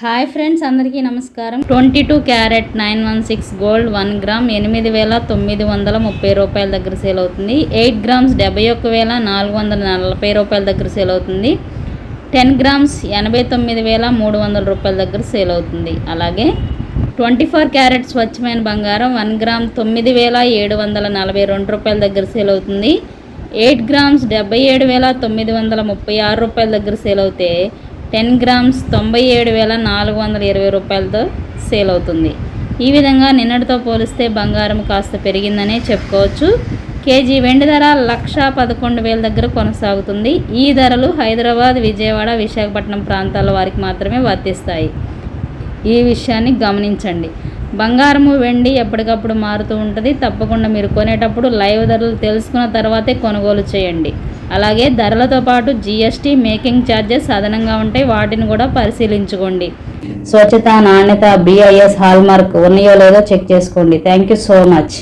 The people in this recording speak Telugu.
హాయ్ ఫ్రెండ్స్, అందరికీ నమస్కారం. 22 క్యారెట్ 916 గోల్డ్ 1 గ్రామ్ 8,930 రూపాయల దగ్గర సేల్ అవుతుంది. 8 గ్రామ్స్ 71,440 రూపాయల దగ్గర సేల్ అవుతుంది. 10 గ్రామ్స్ 89,300 రూపాయల దగ్గర సేల్ అవుతుంది. అలాగే 24 క్యారెట్ స్వచ్ఛమైన బంగారం 1 గ్రామ్ 9,742 రూపాయల దగ్గర సేల్ అవుతుంది. 8 గ్రామ్స్ 77,936 రూపాయల దగ్గర సేల్ అవుతే 10 గ్రామ్స్ 97,420 రూపాయలతో సేల్ అవుతుంది. ఈ విధంగా నిన్నటితో పోలిస్తే బంగారం కాస్త పెరిగిందనే చెప్పుకోవచ్చు. కేజీ వెండి ధర 1,11,000 దగ్గర కొనసాగుతుంది. ఈ ధరలు హైదరాబాద్, విజయవాడ, విశాఖపట్నం ప్రాంతాల వారికి మాత్రమే వర్తిస్తాయి. ఈ విషయాన్ని గమనించండి. బంగారము, వెండి ఎప్పటికప్పుడు మారుతూ ఉంటుంది. తప్పకుండా మీరు కొనేటప్పుడు లైవ్ ధరలు తెలుసుకున్న తర్వాతే కొనుగోలు చేయండి. అలాగే ధరలతో పాటు జీఎస్టీ, మేకింగ్ ఛార్జెస్ అదనంగా ఉంటాయి. వాటిని కూడా పరిశీలించుకోండి. స్వచ్ఛత, నాణ్యత, BIS హాల్మార్క్ ఉన్నాయో లేదో చెక్ చేసుకోండి. Thank you so much.